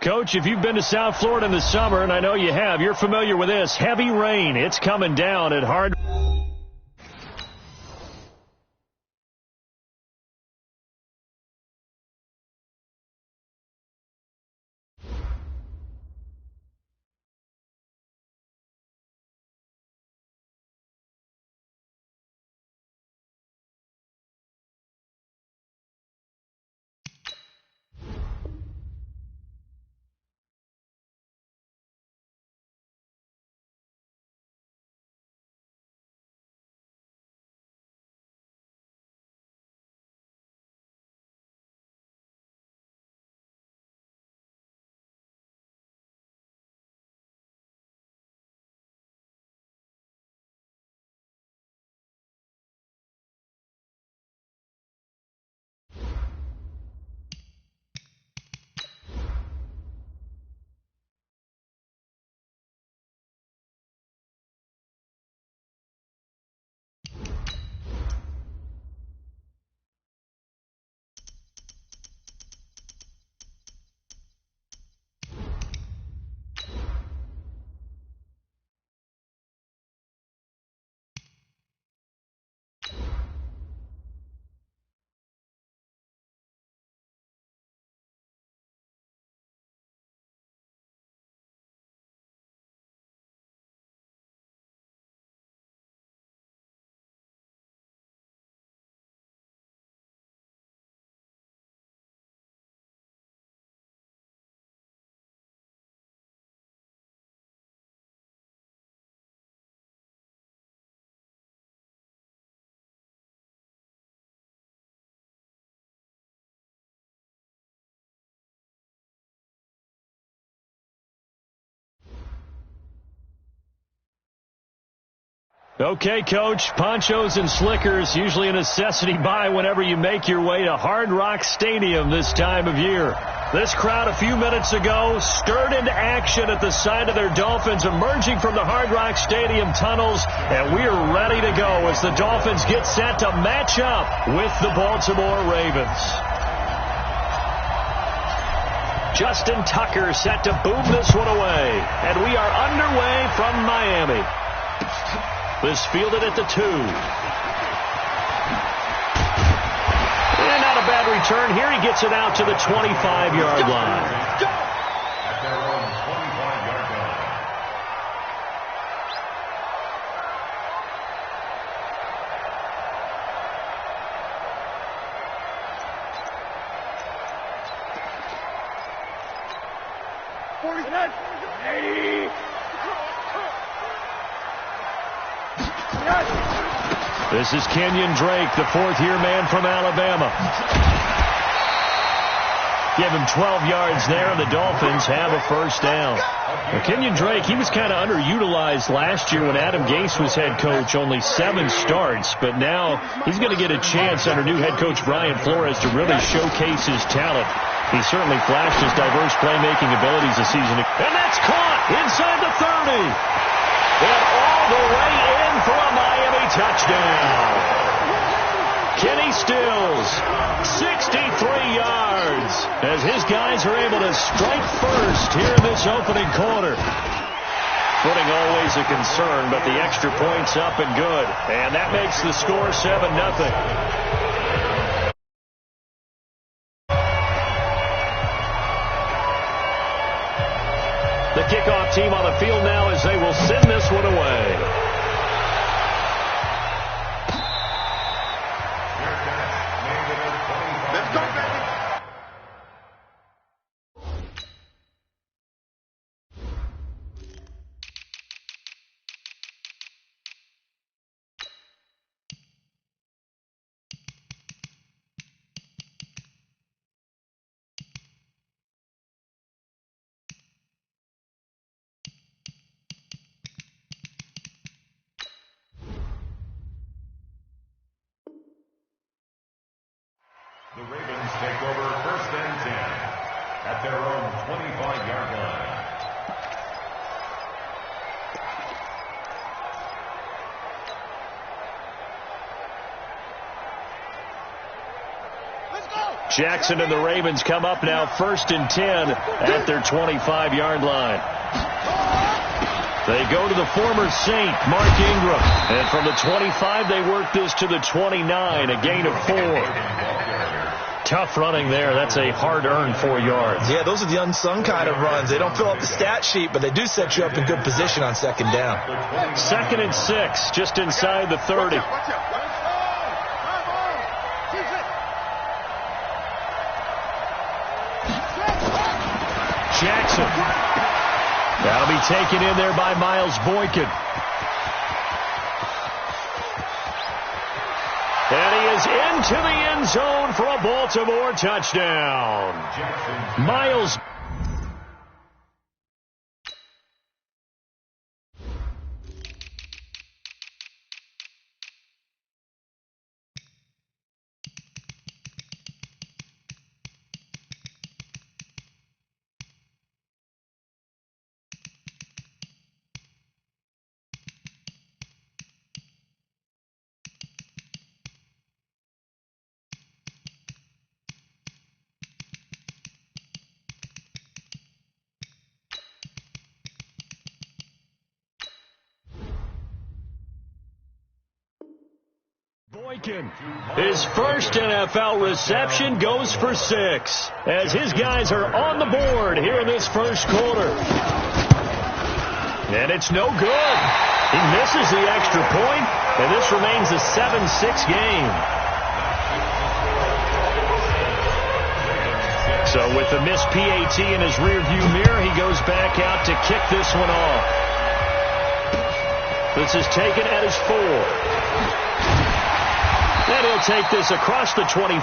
Coach, if you've been to South Florida in the summer, and I know you have, you're familiar with this. Heavy rain. It's coming down at Hard. Okay, Coach, ponchos and slickers, usually a necessity buy whenever you make your way to Hard Rock Stadium this time of year. This crowd a few minutes ago stirred into action at the side of their Dolphins emerging from the Hard Rock Stadium tunnels, and we are ready to go as the Dolphins get set to match up with the Baltimore Ravens. Justin Tucker set to boom this one away, and we are underway from Miami. This fielded at the 2. And not a bad return here. He gets it out to the 25-yard line. At their own 25-yard line. This is Kenyon Drake, the fourth-year man from Alabama. Give him 12 yards there, and the Dolphins have a first down. Now, Kenyon Drake, he was kind of underutilized last year when Adam Gase was head coach, only 7 starts, but now he's going to get a chance under new head coach Brian Flores to really showcase his talent. He certainly flashed his diverse playmaking abilities this season. And that's caught inside the 30. And all the way in for a Miami touchdown. Kenny Stills, 63 yards, as his guys are able to strike first here in this opening quarter. Footing always a concern, but the extra point's up and good. And that makes the score 7-0. The kickoff team on the field now as they will send this one away. Let's go, baby. The Ravens take over first and 10 at their own 25-yard line. Jackson and the Ravens come up now 1st and 10 at their 25-yard line. They go to the former Saint, Mark Ingram. And from the 25, they work this to the 29, a gain of 4. Tough running there. That's a hard-earned 4 yards. Yeah, those are the unsung kind of runs. They don't fill up the stat sheet, but they do set you up in good position on 2nd down. 2nd and 6, just inside the 30. Jackson. That'll be taken in there by Miles Boykin. And he is into the end zone for a Baltimore touchdown. Miles. Boykin, his first NFL reception goes for 6 as his guys are on the board here in this first quarter. And it's no good. He misses the extra point, and this remains a 7-6 game. So with the missed PAT in his rearview mirror, he goes back out to kick this one off. This is taken at his 4. And he'll take this across the 25,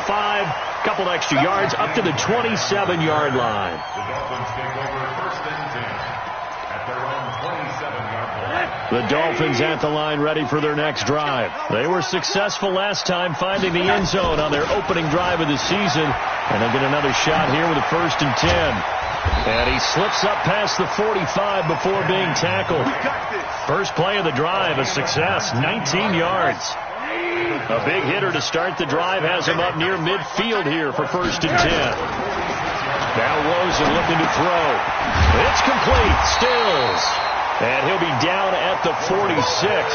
couple extra yards, up to the 27-yard line. The Dolphins take over 1st and 10 at their own 27-yard line. The Dolphins at the line ready for their next drive. They were successful last time finding the end zone on their opening drive of the season. And they'll get another shot here with a 1st and 10. And he slips up past the 45 before being tackled. First play of the drive, a success, 19 yards. A big hitter to start the drive has him up near midfield here for 1st and 10. Now Rosen looking to throw. It's complete. Stills. And he'll be down at the 46.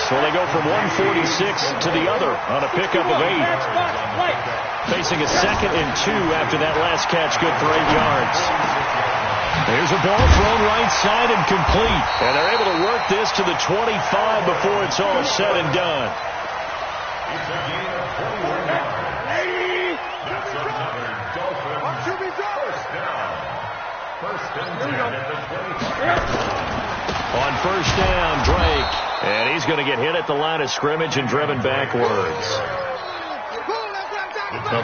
So they go from 146 to the other on a pickup of 8. Facing a 2nd and 2 after that last catch, good for 8 yards. There's a ball thrown right side and complete. And they're able to work this to the 25 before it's all said and done. It's a gain of 41 yards. That's another Dolphins first down. 1st and 10 at the 25. On 1st down, Drake. And he's going to get hit at the line of scrimmage and driven backwards.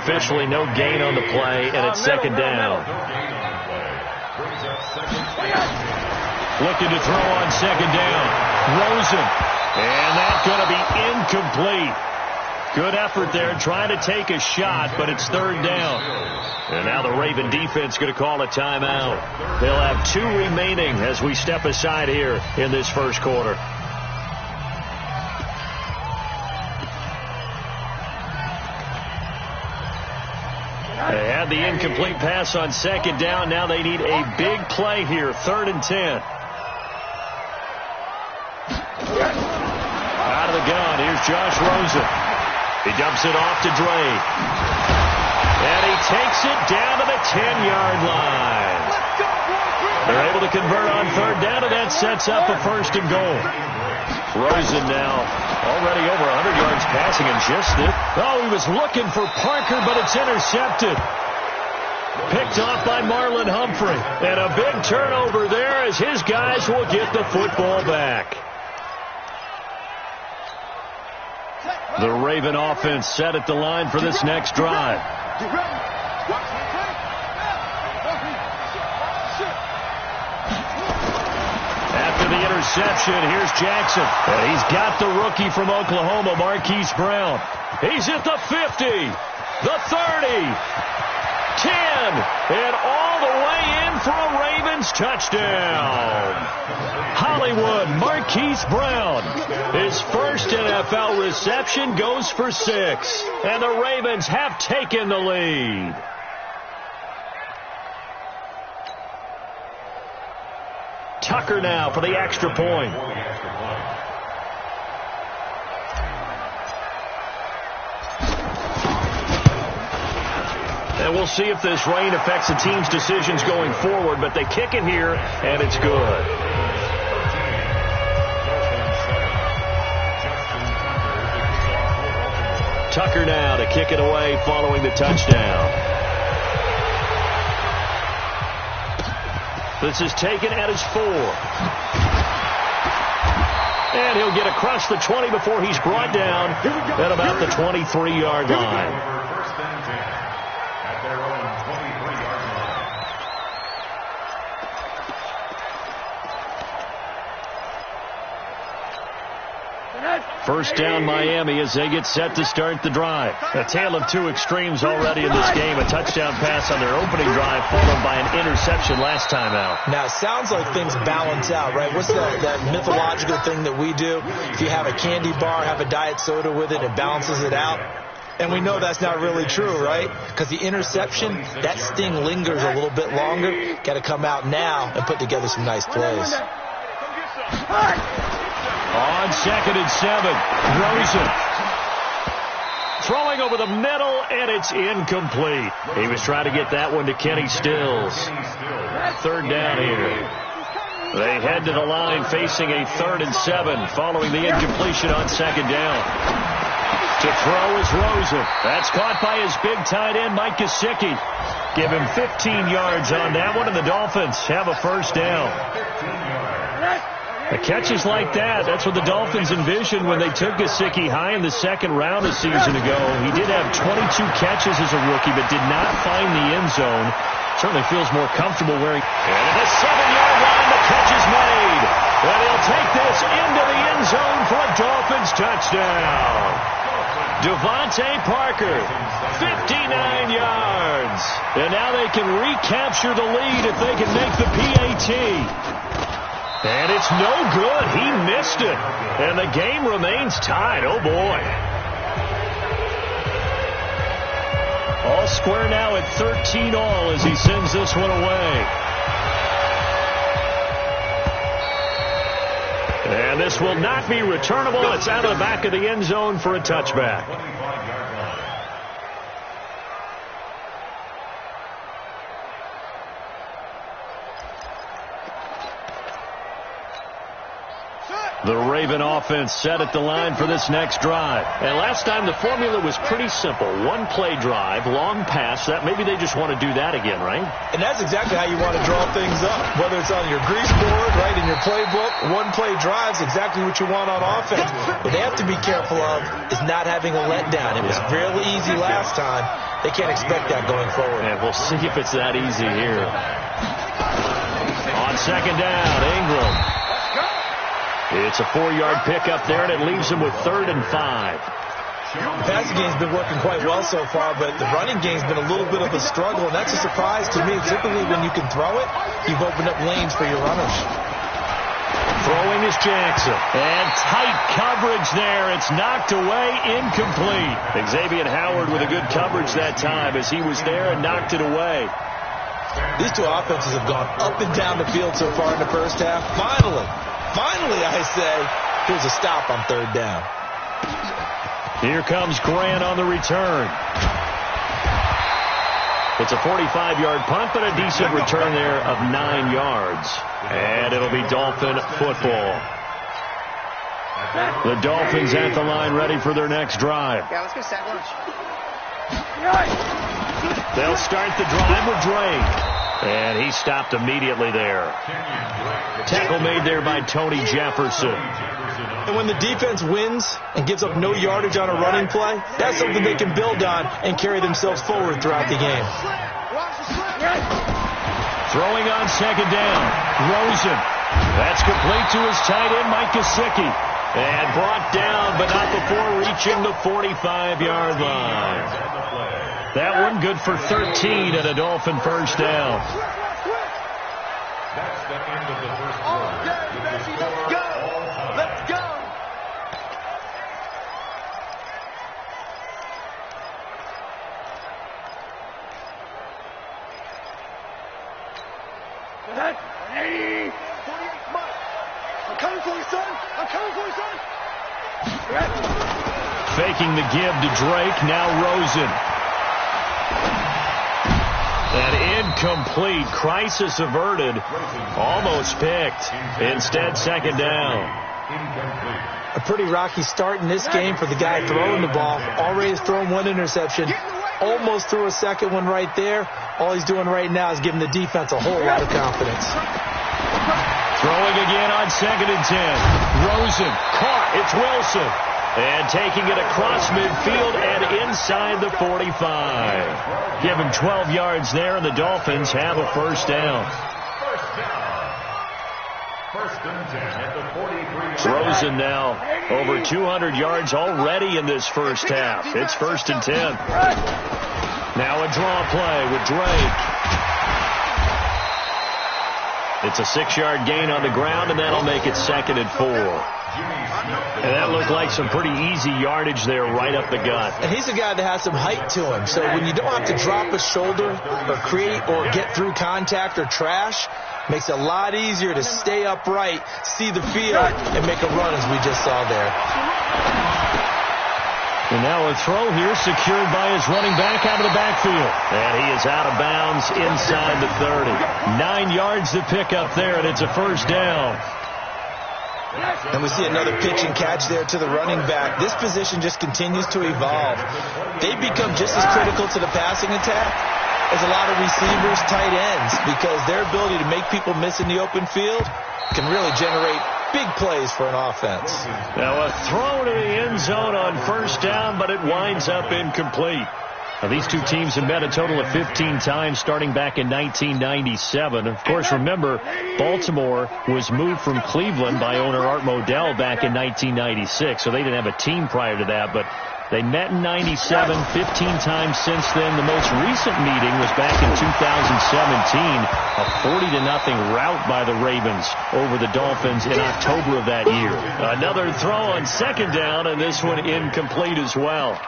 Officially no gain on the play, and it's 2nd down. Looking to throw on 2nd down. Rosen. And that's going to be incomplete. Good effort there, trying to take a shot, but it's 3rd down. And now the Raven defense going to call a timeout. They'll have 2 remaining as we step aside here in this first quarter. They had the incomplete pass on 2nd down. Now they need a big play here, 3rd and 10. Out of the gun, here's Josh Rosen. He dumps it off to Drake. And he takes it down to the 10-yard line. They're able to convert on 3rd down, and that sets up a 1st and goal. Rosen now already over 100 yards passing and just it. Oh, he was looking for Parker, but it's intercepted. Picked off by Marlon Humphrey. And a big turnover there as his guys will get the football back. The Raven offense set at the line for this next drive. After the interception, here's Jackson. And he's got the rookie from Oklahoma, Marquise Brown. He's at the 50, the 30, 10, and all the way in for a Ravens touchdown. Hollywood, Marquise Brown. His first NFL reception goes for 6. And the Ravens have taken the lead. Tucker now for the extra point. And we'll see if this rain affects the team's decisions going forward, but they kick it here, and it's good. Tucker now to kick it away following the touchdown. This is taken at his 4. And he'll get across the 20 before he's brought down at about the 23-yard line. First down Miami as they get set to start the drive. A tale of two extremes already in this game. A touchdown pass on their opening drive followed by an interception last time out. Now, it sounds like things balance out, right? What's that mythological thing that we do? If you have a candy bar, have a diet soda with it, it balances it out. And we know that's not really true, right? Because the interception, that sting lingers a little bit longer. Got to come out now and put together some nice plays. On 2nd and 7, Rosen throwing over the middle, and it's incomplete. He was trying to get that one to Kenny Stills. 3rd down here. They head to the line facing a 3rd and 7 following the incompletion on 2nd down. To throw is Rosen. That's caught by his big tight end, Mike Gesicki. Give him 15 yards on that one, and the Dolphins have a first down. The catches like that, that's what the Dolphins envisioned when they took Gesicki high in the 2nd round a season ago. He did have 22 catches as a rookie, but did not find the end zone. Certainly feels more comfortable wearing. And at the 7-yard line, the catch is made. And he'll take this into the end zone for a Dolphins touchdown. Devontae Parker, 59 yards. And now they can recapture the lead if they can make the PAT. And it's no good. He missed it. And the game remains tied. Oh, boy. All square now at 13 all as he sends this one away. And this will not be returnable. It's out of the back of the end zone for a touchback. The Raven offense set at the line for this next drive. And last time the formula was pretty simple. One-play drive, long pass. That maybe they just want to do that again, right? And that's exactly how you want to draw things up. Whether it's on your grease board, right, in your playbook, one-play drives, exactly what you want on offense. What they have to be careful of is not having a letdown. It was really easy last time. They can't expect that going forward. And we'll see if it's that easy here. On 2nd down, Ingram. It's a 4-yard pickup there, and it leaves him with 3rd and 5. The passing game's been working quite well so far, but the running game's been a little bit of a struggle, and that's a surprise to me. Typically, when you can throw it, you've opened up lanes for your runners. Throwing is Jackson. And tight coverage there. It's knocked away, incomplete. Xavier Howard with a good coverage that time as he was there and knocked it away. These two offenses have gone up and down the field so far in the first half. Finally, I say, here's a stop on 3rd down. Here comes Grant on the return. It's a 45-yard punt, but a decent return there of 9 yards. And it'll be Dolphin football. The Dolphins at the line ready for their next drive. Yeah, let's go sack lunch. They'll start the drive with Drake. And he stopped immediately there. Tackle made there by Tony Jefferson. And when the defense wins and gives up no yardage on a running play, that's something they can build on and carry themselves forward throughout the game. Throwing on 2nd down. Rosen. That's complete to his tight end, Mike Gesicki. And brought down, but not before reaching the 45-yard line. That one good for 13 and a Dolphin first down. That's the end of the first quarter. Let's go! Let's go! I'm coming for you, son. I'm coming for you, son. Faking the give to Drake. Now Rosen. And incomplete. Crisis averted. Almost picked. Instead, second down. A pretty rocky start in this game for the guy throwing the ball. Already has thrown one interception. Almost threw a second one right there. All he's doing right now is giving the defense a whole lot of confidence. Throwing again on 2nd and 10. Rosen caught. It's Wilson. And taking it across midfield and inside the 45. Give him 12 yards there, and the Dolphins have a first down. First and 10 at the 43. Rosen now over 200 yards already in this first half. It's 1st and 10. Now a draw play with Drake. It's a 6-yard gain on the ground, and that'll make it 2nd and 4. And that looked like some pretty easy yardage there right up the gut. And he's a guy that has some height to him. So when you don't have to drop a shoulder or create or get through contact or trash, makes it a lot easier to stay upright, see the field, and make a run as we just saw there. And now a throw here secured by his running back out of the backfield. And he is out of bounds inside the 30. 9 yards to pick up there, and it's a first down. And we see another pitch and catch there to the running back. This position just continues to evolve. They become just as critical to the passing attack as a lot of receivers, tight ends, because their ability to make people miss in the open field can really generate big plays for an offense. Now a throw to the end zone on first down, but it winds up incomplete. Now, these two teams have met a total of 15 times starting back in 1997. Of course, remember, Baltimore was moved from Cleveland by owner Art Modell back in 1996, so they didn't have a team prior to that, but they met in 97, 15 times since then. The most recent meeting was back in 2017, a 40-0 rout by the Ravens over the Dolphins in October of that year. Another throw on second down, and this one incomplete as well.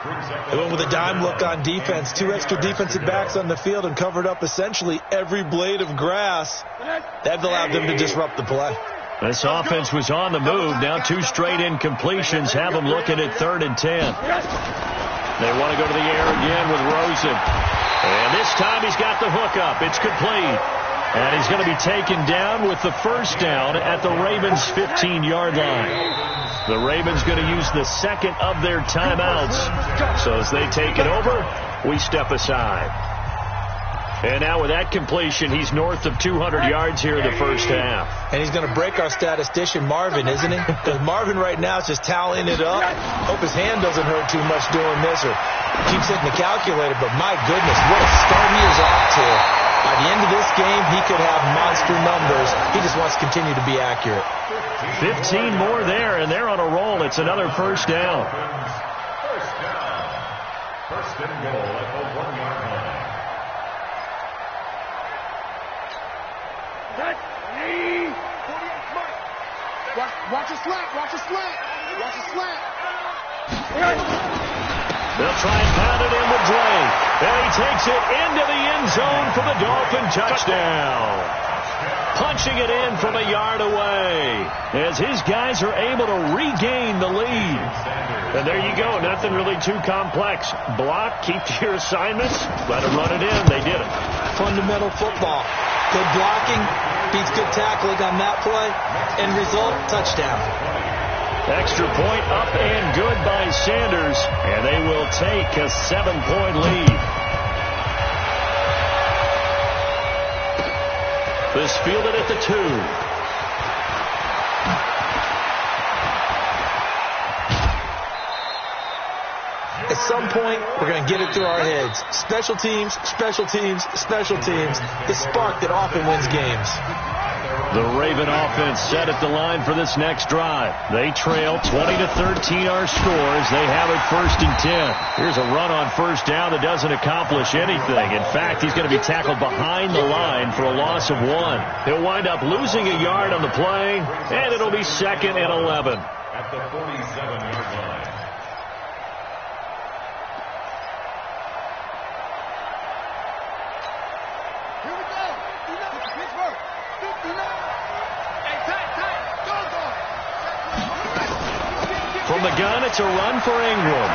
They went with a dime look on defense. 2 extra defensive backs on the field and covered up essentially every blade of grass. That allowed them to disrupt the play. This offense was on the move. Now 2 straight incompletions have them looking at 3rd and 10. They want to go to the air again with Rosen. And this time he's got the hook up. It's complete. And he's going to be taken down with the first down at the Ravens' 15-yard line. The Ravens going to use the second of their timeouts. So as they take it over, we step aside. And now with that completion, he's north of 200 yards here in the first half. And he's going to break our statistician, Marvin, isn't he? Because Marvin right now is just tallying it up. Hope his hand doesn't hurt too much doing this or keeps hitting the calculator. But my goodness, what a start he is off to. By the end of this game, he could have monster numbers. He just wants to continue to be accurate. 15 more there, and they're on a roll. It's another first down. First and goal at the 1-yard line. Watch a slant, watch a slant, watch a slant. They'll try and pound it in with Drake. And he takes it into the end zone for the Dolphin touchdown. Punching it in from a yard away as his guys are able to regain the lead. And there you go. Nothing really too complex. Block, keep to your assignments, let them run it in. They did it. Fundamental football. Good blocking beats good tackling on that play. End result, touchdown. Extra point up and good by Sanders. And they will take a 7-point lead. This fielded at the 2. At some point, we're going to get it through our heads. Special teams, special teams, special teams. The spark that often wins games. The Raven offense set at the line for this next drive. They trail 20-13 our scores. They have it 1st and 10. Here's a run on first down that doesn't accomplish anything. In fact, he's going to be tackled behind the line for a loss of 1. He'll wind up losing a yard on the play, and it'll be 2nd and 11. At the 47-yard line. From the gun, it's a run for Ingram.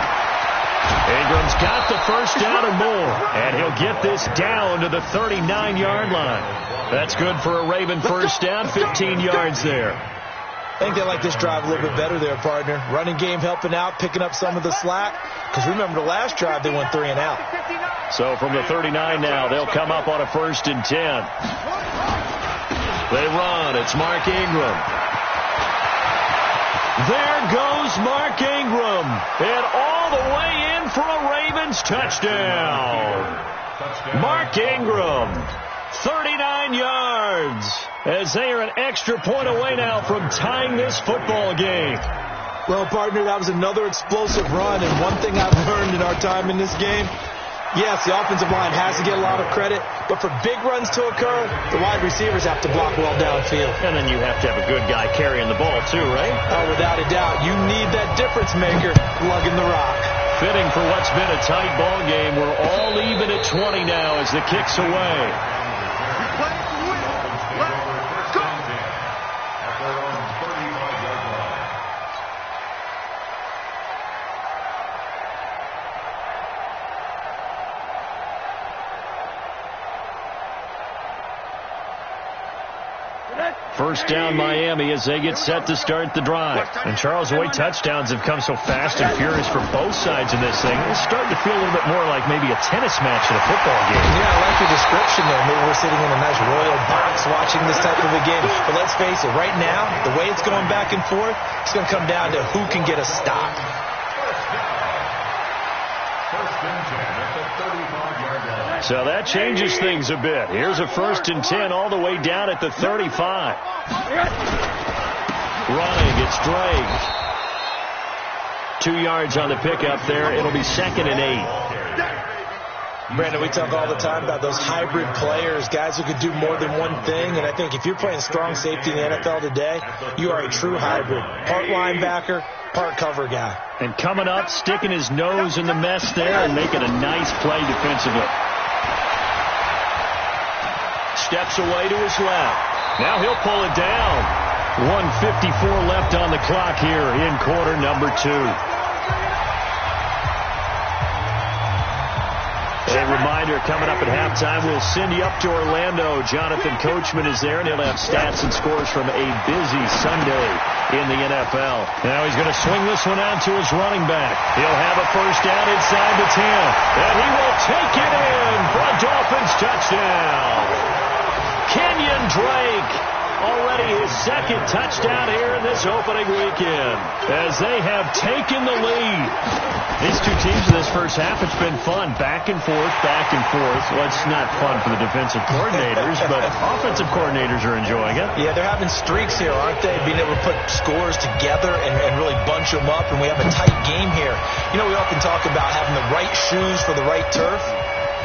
Ingram's got the first down and more, and he'll get this down to the 39-yard line. That's good for a Raven first down, 15 yards there. I think they like this drive a little bit better there, partner. Running game helping out, picking up some of the slack. Because remember the last drive, they went 3 and out. So from the 39 now, they'll come up on a 1st and 10. They run. It's Mark Ingram. There goes Mark Ingram. And all the way in for a Ravens touchdown. Mark Ingram, 39 yards. As they are an extra point away now from tying this football game. Well, partner, that was another explosive run. And one thing I've learned in our time in this game, yes, the offensive line has to get a lot of credit, but for big runs to occur, the wide receivers have to block well downfield. And then you have to have a good guy carrying the ball too, right? Oh, without a doubt. You need that difference maker lugging the rock. Fitting for what's been a tight ball game. We're all even at 20 now as the kick's away. First down Miami as they get set to start the drive. And Charles, the way touchdowns have come so fast and furious for both sides in this thing, it's starting to feel a little bit more like maybe a tennis match in a football game. Yeah, I like your description there. Maybe we're sitting in a nice royal box watching this type of a game. But let's face it, right now, the way it's going back and forth, it's going to come down to who can get a stop. So that changes things a bit. Here's a 1st and 10 all the way down at the 35. Running, it's Drake. 2 yards on the pickup there. It'll be 2nd and 8. Brandon, we talk all the time about those hybrid players, guys who could do more than one thing. And I think if you're playing strong safety in the NFL today, you are a true hybrid. Part linebacker, part cover guy. And coming up, sticking his nose in the mess there and making a nice play defensively. Steps away to his left. Now he'll pull it down. 1:54 left on the clock here in quarter number 2. A reminder, coming up at halftime, we'll send you up to Orlando. Jonathan Coachman is there, and he'll have stats and scores from a busy Sunday in the NFL. Now he's going to swing this one out to his running back. He'll have a first down inside the 10, and he will take it in for a Dolphins touchdown. Kenyon Drake, already his 2nd touchdown here in this opening weekend, as they have taken the lead. These two teams in this first half, it's been fun. Back and forth, back and forth. Well, it's not fun for the defensive coordinators, but offensive coordinators are enjoying it. Yeah, they're having streaks here, aren't they? Being able to put scores together and really bunch them up, and we have a tight game here. You know, we often talk about having the right shoes for the right turf.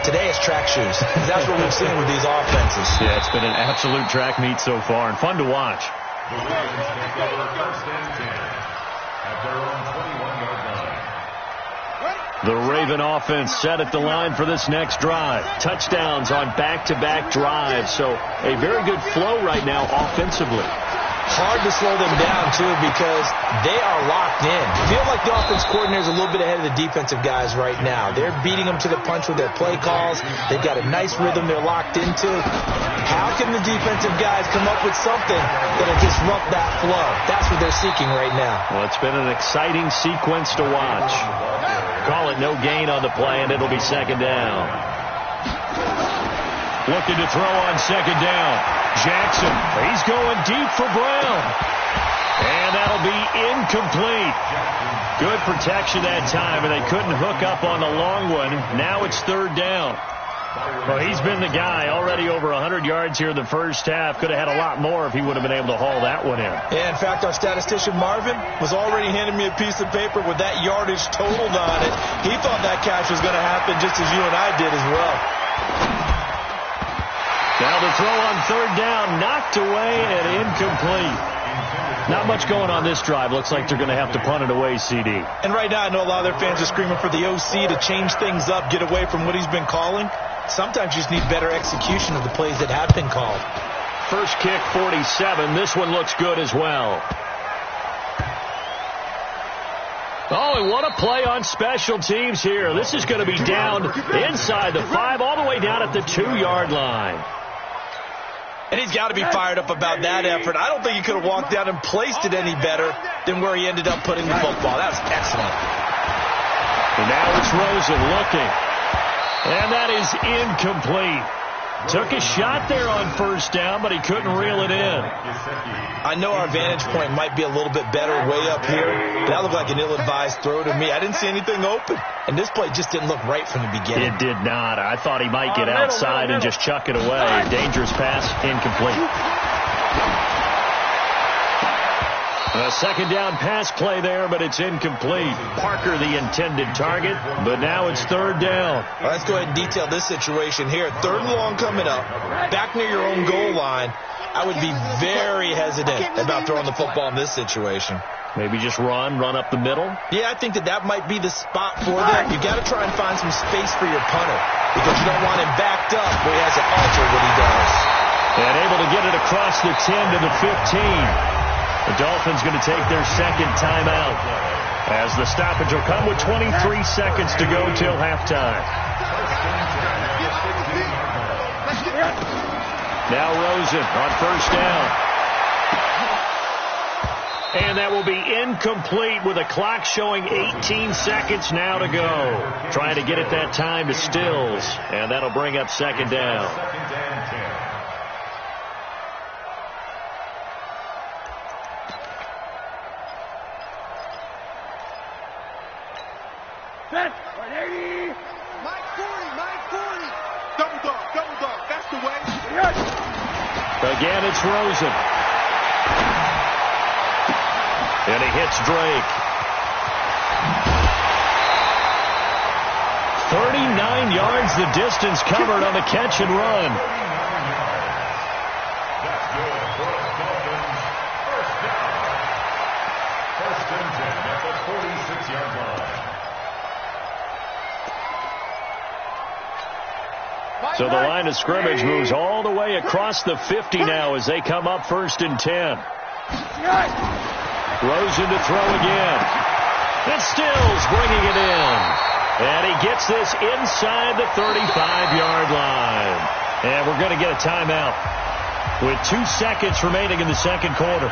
Today it's track shoes. That's what we've seen with these offenses. Yeah, it's been an absolute track meet so far and fun to watch. The Raven offense set at the line for this next drive. Touchdowns on back-to-back drives. So a very good flow right now offensively. Hard to slow them down, too, because they are locked in. Feel like the offense coordinator is a little bit ahead of the defensive guys right now. They're beating them to the punch with their play calls. They've got a nice rhythm they're locked into. How can the defensive guys come up with something that'll disrupt that flow? That's what they're seeking right now. Well, it's been an exciting sequence to watch. Call it no gain on the play, and it'll be 2nd down. Looking to throw on 2nd down. Jackson, he's going deep for Brown. And that'll be incomplete. Good protection that time, and they couldn't hook up on the long one. Now it's 3rd down. Well, he's been the guy already over 100 yards here in the first half. Could have had a lot more if he would have been able to haul that one in. Yeah, in fact, our statistician Marvin was already handing me a piece of paper with that yardage totaled on it. He thought that catch was going to happen just as you and I did as well. Now the throw on 3rd down, knocked away and incomplete. Not much going on this drive. Looks like they're going to have to punt it away, CD. And right now I know a lot of their fans are screaming for the OC to change things up, get away from what he's been calling. Sometimes you just need better execution of the plays that have been called. First kick, 47. This one looks good as well. Oh, and what a play on special teams here. This is going to be down inside the 5, all the way down at the 2-yard line. And he's got to be fired up about that effort. I don't think he could have walked down and placed it any better than where he ended up putting the football. That was excellent. And now it's Rosen looking. And that is incomplete. Took a shot there on first down, but he couldn't reel it in. I know our vantage point might be a little bit better way up here, but that looked like an ill-advised throw to me. I didn't see anything open, and this play just didn't look right from the beginning. It did not. I thought he might get outside and just chuck it away. Dangerous pass, incomplete. A second down pass play there, but it's incomplete. Parker the intended target, but now it's third down. Well, let's go ahead and detail this situation here. Third and long coming up, back near your own goal line. I would be very hesitant about throwing the football in this situation. Maybe just run up the middle? Yeah, I think that might be the spot for them. You got to try and find some space for your punter because you don't want him backed up where he has to alter what he does. And able to get it across the 10 to the 15. The Dolphins going to take their second timeout as the stoppage will come with 23 seconds to go till halftime. Now Rosen on first down. And that will be incomplete with a clock showing 18 seconds now to go. Trying to get it that time to Stills. And that'll bring up second down. Again, it's Rosen. And he hits Drake. 39 yards the distance covered on the catch and run. That's good for the Dolphins. First down. First and 10 at the 46-yard line. So the line of scrimmage moves all the way across the 50 now as they come up first and 10. Rosen to throw again. And Stills bringing it in. And he gets this inside the 35-yard line. And we're going to get a timeout with 2 seconds remaining in the second quarter.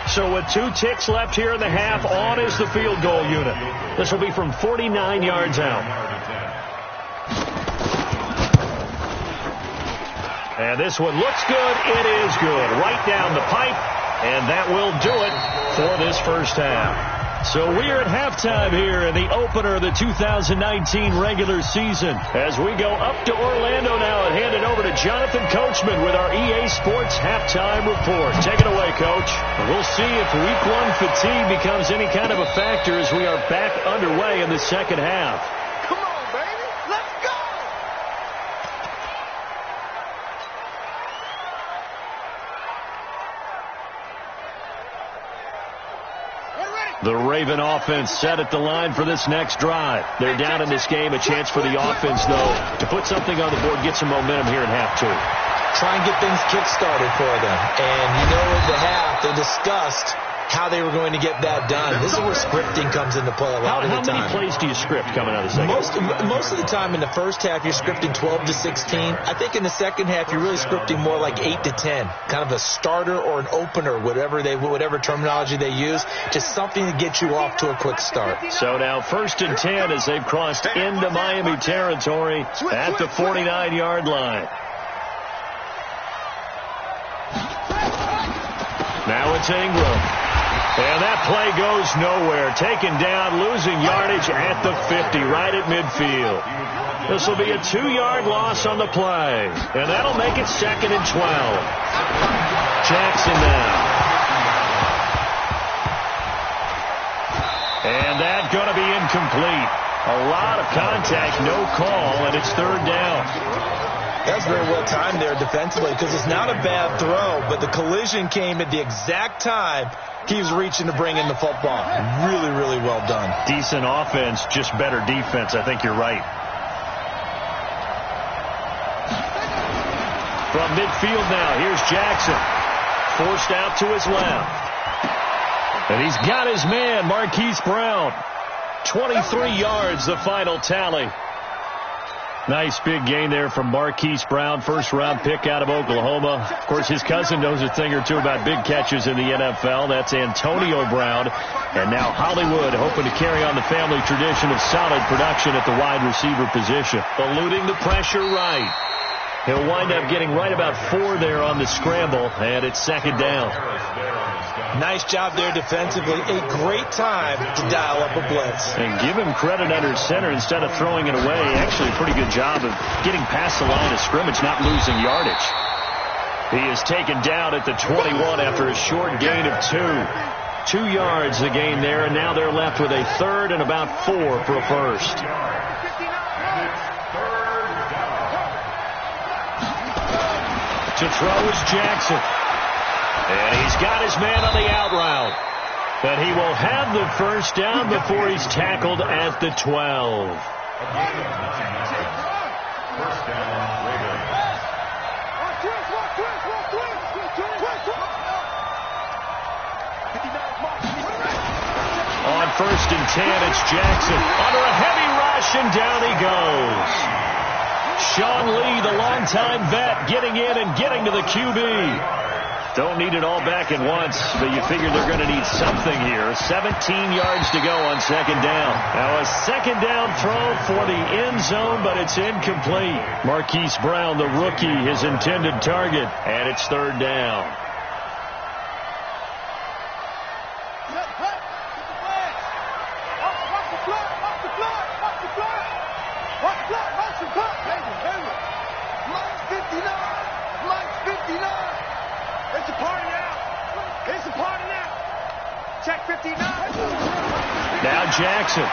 So with 2 ticks left here in the half, on is the field goal unit. This will be from 49 yards out. And this one looks good. It is good. Right down the pipe. And that will do it for this first half. So we're at halftime here in the opener of the 2019 regular season. As we go up to Orlando now and hand it over to Jonathan Coachman with our EA Sports halftime report. Take it away, Coach. We'll see if Week 1 fatigue becomes any kind of a factor as we are back underway in the second half. Come on, baby. Let's go. The Raven offense set at the line for this next drive. They're down in this game. A chance for the offense, though, to put something on the board, get some momentum here in half 2. Try and get things kick-started for them. And, you know, in the half, they discussed how they were going to get that done. This is where scripting comes into play a lot of the time. How many plays do you script coming out of the second? Most of the time in the first half, you're scripting 12 to 16. I think in the second half, you're really scripting more like 8 to 10. Kind of a starter or an opener, whatever terminology they use. Just something to get you off to a quick start. So now first and 10 as they've crossed into Miami territory at the 49-yard line. Now it's Ingram. And that play goes nowhere. Taken down, losing yardage at the 50, right at midfield. This will be a 2-yard loss on the play. And that'll make it second and 12. Jackson now. And that's going to be incomplete. A lot of contact, no call, and it's third down. That's very well timed there defensively because it's not a bad throw, but the collision came at the exact time he was reaching to bring in the football. Really, really well done. Decent offense, just better defense. I think you're right. From midfield now, here's Jackson. Forced out to his left. And he's got his man, Marquise Brown. 23 yards, the final tally. Nice big gain there from Marquise Brown, first-round pick out of Oklahoma. Of course, his cousin knows a thing or two about big catches in the NFL. That's Antonio Brown. And now Hollywood hoping to carry on the family tradition of solid production at the wide receiver position. Eluding the pressure right. He'll wind up getting right about 4 there on the scramble, and it's second down. Nice job there defensively. A great time to dial up a blitz. And give him credit under center instead of throwing it away. Actually, a pretty good job of getting past the line of scrimmage, not losing yardage. He is taken down at the 21 after a short gain of 2. 2 yards the gain there, and now they're left with a third and about 4 for a first. To throw is Jackson. And he's got his man on the out route. But he will have the first down before he's tackled at the 12. On first and 10, it's Jackson. Under a heavy rush, and down he goes. Sean Lee, the longtime vet, getting in and getting to the QB. Don't need it all back at once, but you figure they're going to need something here. 17 yards to go on second down. Now a second down throw for the end zone, but it's incomplete. Marquise Brown, the rookie, his intended target, and it's third down. Now Jackson.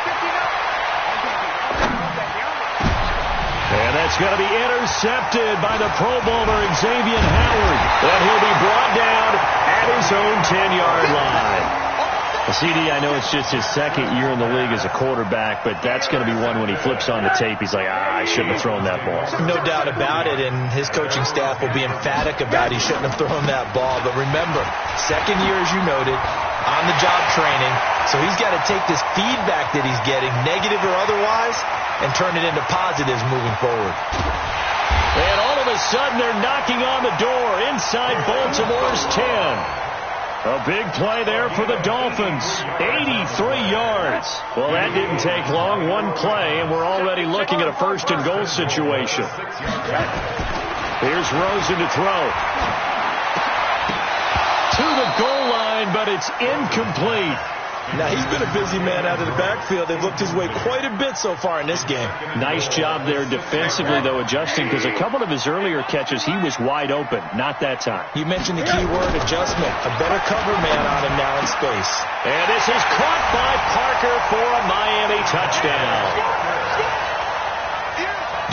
And that's going to be intercepted by the Pro Bowler Xavier Howard. And he'll be brought down at his own 10-yard line. Well, CD, I know it's just his second year in the league as a quarterback, but that's going to be one when he flips on the tape. He's like, I shouldn't have thrown that ball. No doubt about it, and his coaching staff will be emphatic about he shouldn't have thrown that ball. But remember, second year, as you noted, on-the-job training, so he's got to take this feedback that he's getting, negative or otherwise, and turn it into positives moving forward. And all of a sudden, they're knocking on the door inside Baltimore's 10. A big play there for the Dolphins. 83 yards. Well, that didn't take long. One play, and we're already looking at a first-and-goal situation. Here's Rosen to throw. To the goal line, but it's incomplete. Now, he's been a busy man out of the backfield. They've looked his way quite a bit so far in this game. Nice job there defensively, though, adjusting, because a couple of his earlier catches, he was wide open. Not that time. You mentioned the key word, adjustment. A better cover man on him now in space. And this is caught by Parker for a Miami touchdown.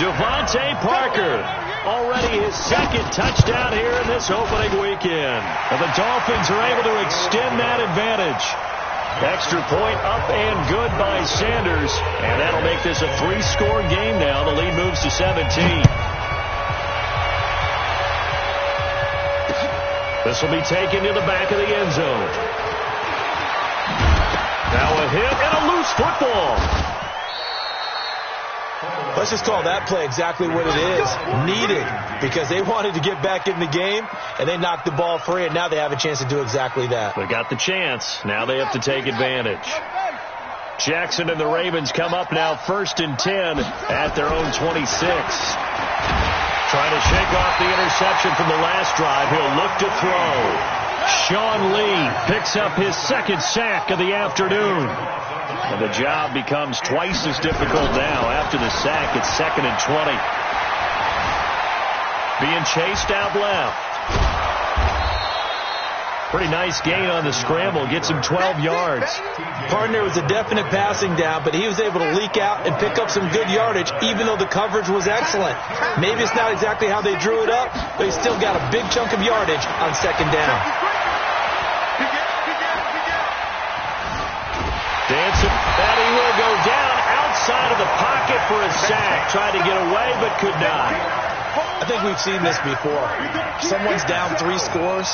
Devontae Parker, already his second touchdown here in this opening weekend. And the Dolphins are able to extend that advantage. Extra point up and good by Sanders. And that'll make this a 3-score game now. The lead moves to 17. This will be taken to the back of the end zone. Now a hit and a loose football. Let's just call that play exactly what it is. Needed, because they wanted to get back in the game, and they knocked the ball free, and now they have a chance to do exactly that. They got the chance. Now they have to take advantage. Jackson and the Ravens come up now first and 10 at their own 26. Trying to shake off the interception from the last drive. He'll look to throw. Sean Lee picks up his second sack of the afternoon. And the job becomes twice as difficult now. After the sack, it's second and 20. Being chased out left. Pretty nice gain on the scramble. Gets him 12 yards. Partner was a definite passing down, but he was able to leak out and pick up some good yardage, even though the coverage was excellent. Maybe it's not exactly how they drew it up, but he still got a big chunk of yardage on second down. Dancing, that he will go down outside of the pocket for a sack. Tried to get away, but could not. I think we've seen this before. Someone's down 3 scores.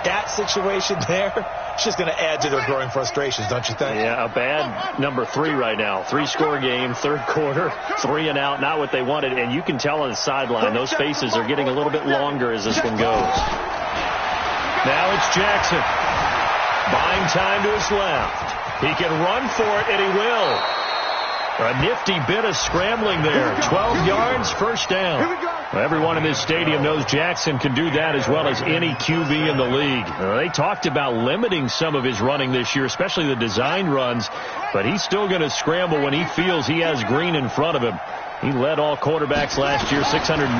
That situation there, it's just going to add to their growing frustrations, don't you think? Yeah, a bad number 3 right now. 3-score game, third quarter, 3 and out, not what they wanted. And you can tell on the sideline, those faces are getting a little bit longer as this one goes. Now it's Jackson. Buying time to his left. He can run for it, and he will. A nifty bit of scrambling there. 12 yards, first down. Everyone in this stadium knows Jackson can do that as well as any QB in the league. They talked about limiting some of his running this year, especially the design runs, but he's still going to scramble when he feels he has green in front of him. He led all quarterbacks last year, 695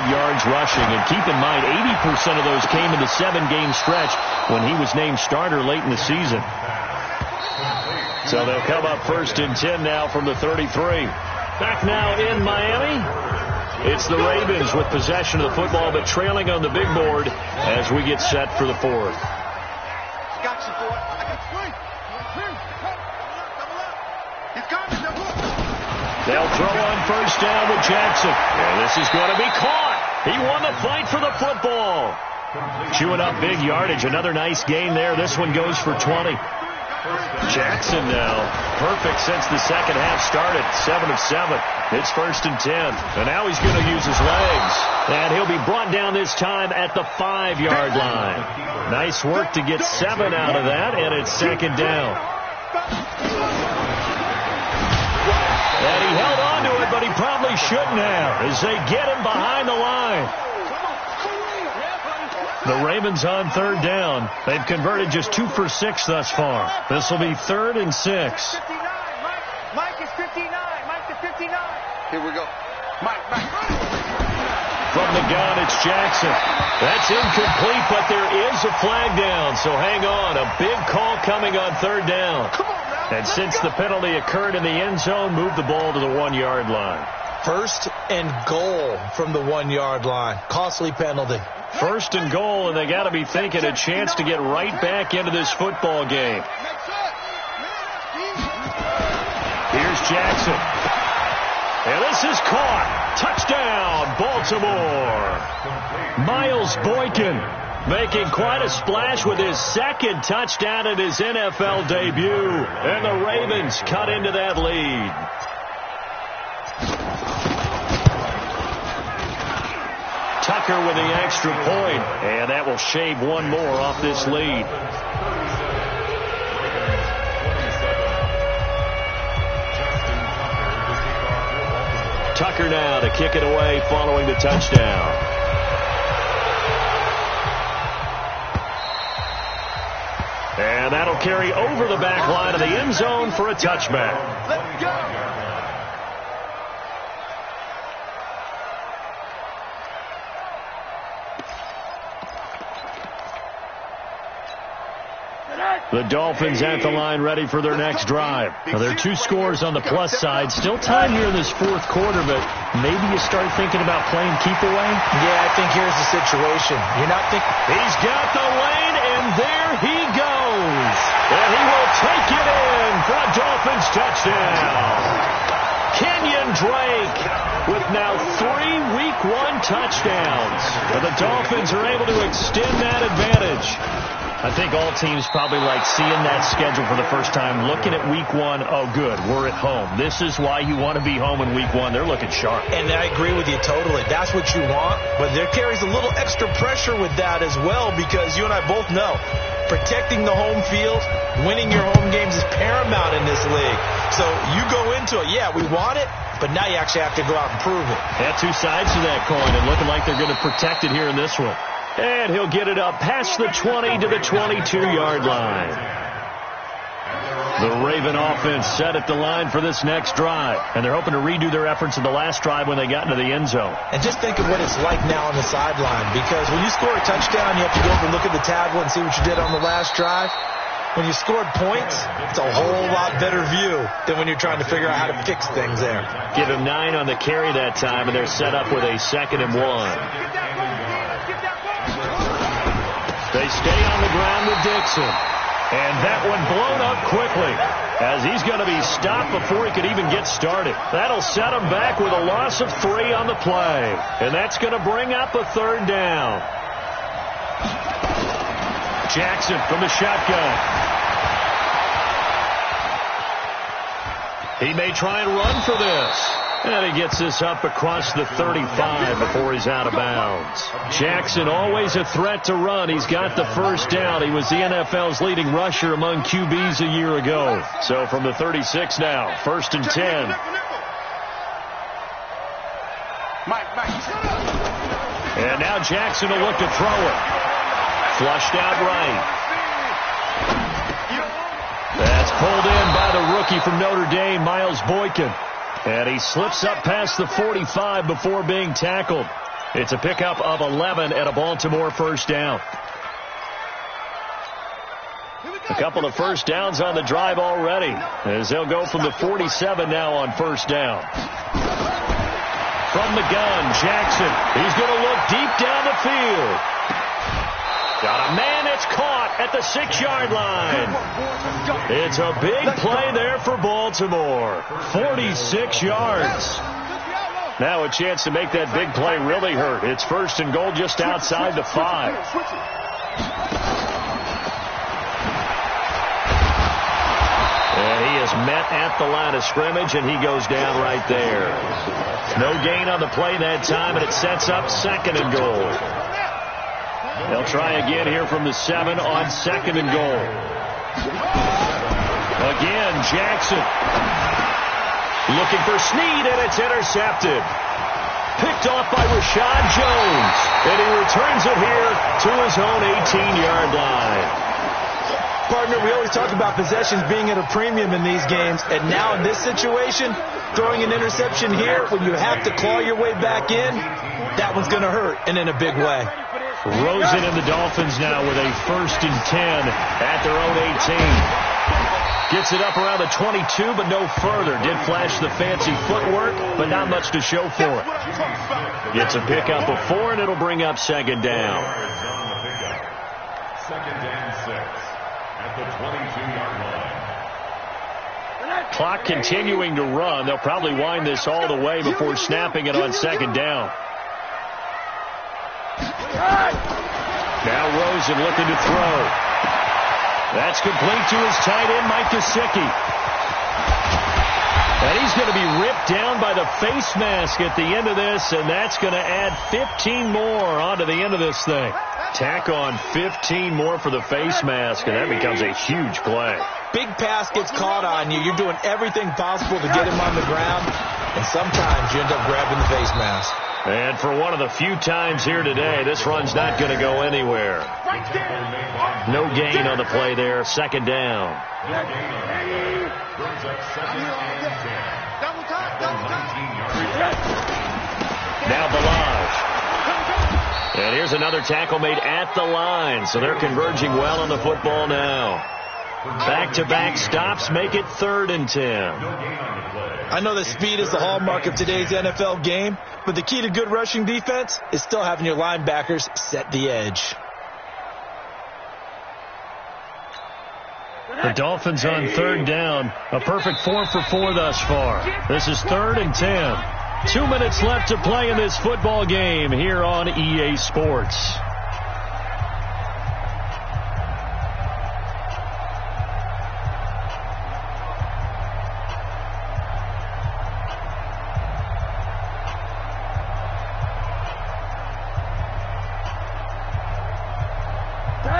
yards rushing. And keep in mind, 80% of those came in the 7-game stretch when he was named starter late in the season. So they'll come up first and 10 now from the 33. Back now in Miami. It's the Ravens with possession of the football, but trailing on the big board as we get set for the 4th. They'll throw on first down with Jackson. And this is going to be caught. He won the fight for the football. Chewing up big yardage. Another nice gain there. This one goes for 20. Jackson now, perfect since the second half started, 7 of 7. It's first and 10. And now he's going to use his legs. And he'll be brought down this time at the 5-yard line. Nice work to get 7 out of that, and it's second down. And he held on to it, but he probably shouldn't have, as they get him behind the line. The Ravens on third down. They've converted just 2 for 6 thus far. This will be 3rd and 6. Mike is 59. Mike to 59. Here we go. Mike. From the gun, it's Jackson. That's incomplete, but there is a flag down. So hang on. A big call coming on third down. And since the penalty occurred in the end zone, move the ball to the 1-yard line. First and goal from the 1-yard line. Costly penalty. First and goal, and they got to be thinking a chance to get right back into this football game. Here's Jackson. And this is caught. Touchdown, Baltimore. Miles Boykin making quite a splash with his second touchdown in his NFL debut. And the Ravens cut into that lead. Tucker with the extra point, and that will shave one more off this lead. Tucker now to kick it away following the touchdown. And that'll carry over the back line of the end zone for a touchback. Let's go. The Dolphins at the line ready for their next drive. Now, there are 2 scores on the plus side. Still time here in this 4th quarter, but maybe you start thinking about playing keep away? Yeah, I think here's the situation. You're not thinking. He's got the lane, and there he goes. And he will take it in for a Dolphins touchdown. Kenyon Drake with now 3 Week 1 touchdowns. And the Dolphins are able to extend that advantage. I think all teams probably like seeing that schedule for the first time, looking at Week 1, oh, good, we're at home. This is why you want to be home in Week 1. They're looking sharp. And I agree with you totally. That's what you want, but there carries a little extra pressure with that as well, because you and I both know protecting the home field, winning your home games is paramount in this league. So you go into it, yeah, we want it, but now you actually have to go out and prove it. Yeah, 2 sides to that coin, and looking like they're going to protect it here in this one. And he'll get it up past the 20 to the 22-yard line. The Raven offense set at the line for this next drive. And they're hoping to redo their efforts in the last drive when they got into the end zone. And just think of what it's like now on the sideline. Because when you score a touchdown, you have to go over and look at the tablet and see what you did on the last drive. When you scored points, it's a whole lot better view than when you're trying to figure out how to fix things there. Give him 9 on the carry that time, and they're set up with a 2nd and 1. They stay on the ground with Dixon. And that one blown up quickly, as he's going to be stopped before he could even get started. That'll set him back with a loss of 3 on the play. And that's going to bring up a 3rd down. Jackson from the shotgun. He may try and run for this. And he gets this up across the 35 before he's out of bounds. Jackson always a threat to run. He's got the 1st down. He was the NFL's leading rusher among QBs a year ago. So from the 36 now, 1st and 10. And now Jackson will look to throw it. Flushed out right. That's pulled in by the rookie from Notre Dame, Miles Boykin. And he slips up past the 45 before being tackled. It's a pickup of 11 and a Baltimore 1st down. A couple of 1st downs on the drive already, as they'll go from the 47 now on 1st down. From the gun, Jackson. He's going to look deep down the field. Got a man that's caught at the 6-yard line. It's a big play there for Baltimore. 46 yards. Now a chance to make that big play really hurt. It's 1st and goal just outside the 5. And he is met at the line of scrimmage, and he goes down right there. No gain on the play that time, and it sets up 2nd and goal. They'll try again here from the 7 on 2nd and goal. Again, Jackson. Looking for Snead, and it's intercepted. Picked off by Rashad Jones. And he returns it here to his own 18-yard line. Partner, we always talk about possessions being at a premium in these games. And now in this situation, throwing an interception here when you have to claw your way back in, that one's going to hurt, and in a big way. Rosen and the Dolphins now with a 1st and 10 at their own 18. Gets it up around the 22, but no further. Did flash the fancy footwork, but not much to show for it. Gets a pickup of 4, and it'll bring up 2nd down. 2nd and 6 at the 22-yard line. Clock continuing to run. They'll probably wind this all the way before snapping it on 2nd down. Now Rosen looking to throw. That's complete to his tight end, Mike Gesicki. And he's going to be ripped down by the face mask at the end of this, and that's going to add 15 more onto the end of this thing. Tack on 15 more for the face mask, and that becomes a huge play. Big pass gets caught on you. You're doing everything possible to get him on the ground, and sometimes you end up grabbing the face mask. And for one of the few times here today, this run's not going to go anywhere. No gain on the play there. 2nd down. Now Balaj. And here's another tackle made at the line. So they're converging well on the football now. Back-to-back stops make it 3rd and 10. I know that speed is the hallmark of today's NFL game, but the key to good rushing defense is still having your linebackers set the edge. The Dolphins on 3rd down. A perfect 4 for 4 thus far. This is 3rd and 10. 2 minutes left to play in this football game here on EA Sports.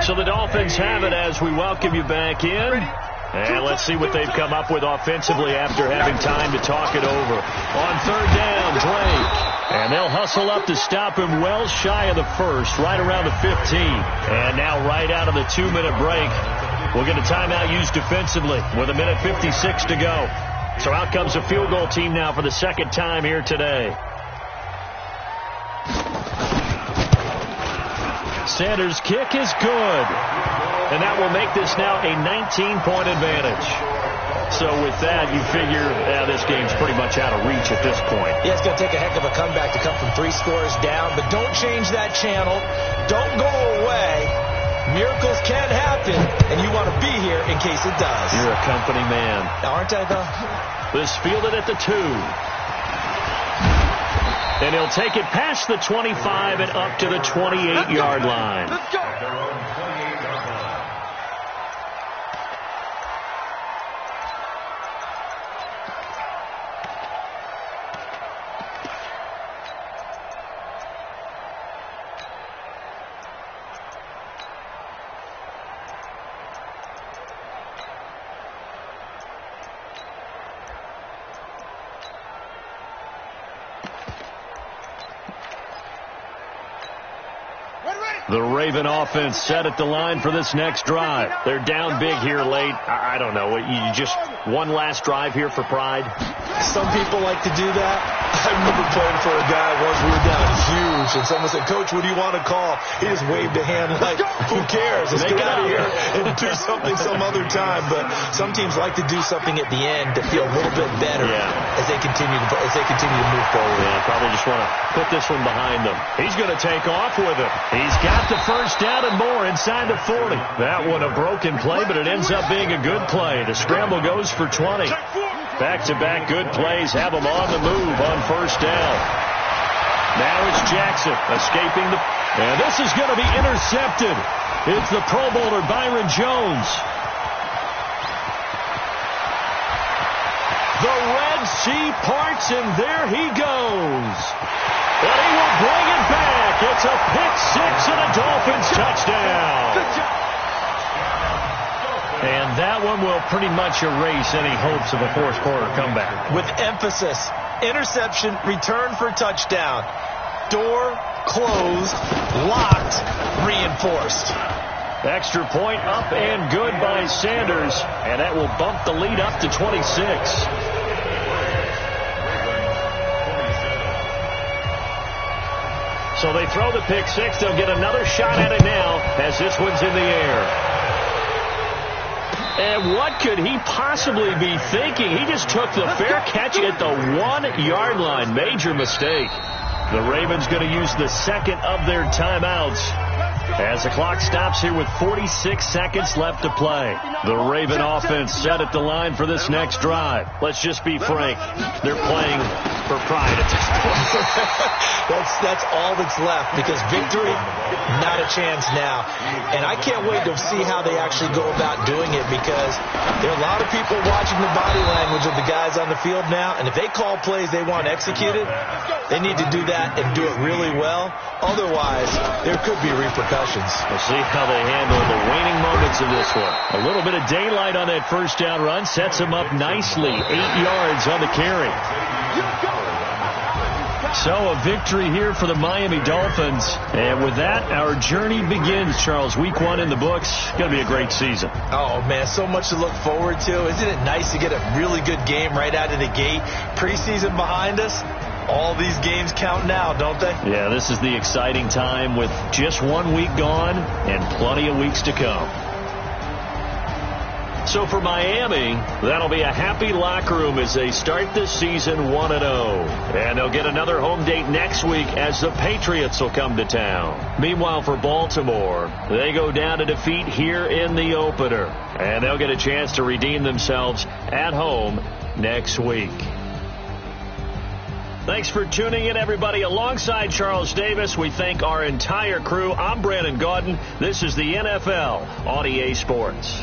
So the Dolphins have it as we welcome you back in. And let's see what they've come up with offensively after having time to talk it over. On 3rd down, Drake. And they'll hustle up to stop him well shy of the 1st, right around the 15. And now right out of the 2-minute break, we'll get a timeout used defensively with 1:56 to go. So out comes a field goal team now for the 2nd time here today. Sanders' kick is good. And that will make this now a 19-point advantage. So with that, you figure this game's pretty much out of reach at this point. Yeah, it's going to take a heck of a comeback to come from 3 scores down. But don't change that channel. Don't go away. Miracles can happen, and you want to be here in case it does. You're a company man. Aren't I, though? This fielded at the 2. And he'll take it past the 25 and up to the 28-yard line. Let's go. The Raven offense set at the line for this next drive. They're down big here late. I don't know. You just one last drive here for pride? Some people like to do that. I remember playing for a guy once. We were down huge, and someone said, "Coach, what do you want to call?" He just waved a hand like, "Who cares? Let's get out of here and do something some other time." But some teams like to do something at the end to feel a little bit better as they continue to move forward. Yeah, probably just want to put this one behind them. He's going to take off with it. He's got the first down and more inside the 40. That one a broken play, but it ends up being a good play. The scramble goes for 20. Back-to-back good plays have him on the move on first down. Now it's Jackson escaping the... And this is going to be intercepted. It's the Pro Bowler Byron Jones. The Red Sea parts, and there he goes. And he will bring it back. It's a pick-6 and a Dolphins touchdown. And that one will pretty much erase any hopes of a fourth-quarter comeback. With emphasis, interception, return for touchdown. Door closed, locked, reinforced. Extra point up and good by Sanders, and that will bump the lead up to 26. So they throw the pick-6. They'll get another shot at it now as this one's in the air. And what could he possibly be thinking? He just took the fair catch at the 1-yard line. Major mistake. The Ravens going to use the second of their timeouts as the clock stops here with 46 seconds left to play. The Raven offense set at the line for this next drive. Let's just be frank. They're playing for pride at this point. That's all that's left, because victory, not a chance now. And I can't wait to see how they actually go about doing it, because there are a lot of people watching the body language of the guys on the field now, and if they call plays they want executed, they need to do that and do it really well. Otherwise, there could be repercussions. We'll see how they handle the waning moments of this one. A little bit of daylight on that first down run sets them up nicely. 8 yards on the carry. So a victory here for the Miami Dolphins. And with that, our journey begins, Charles. Week 1 in the books. Going to be a great season. Oh, man, so much to look forward to. Isn't it nice to get a really good game right out of the gate? Preseason behind us. All these games count now, don't they? Yeah, this is the exciting time with just 1 week gone and plenty of weeks to come. So for Miami, that'll be a happy locker room as they start this season 1-0. And they'll get another home date next week as the Patriots will come to town. Meanwhile, for Baltimore, they go down to defeat here in the opener. And they'll get a chance to redeem themselves at home next week. Thanks for tuning in, everybody. Alongside Charles Davis, we thank our entire crew. I'm Brandon Gaudin. This is the NFL on EA Sports.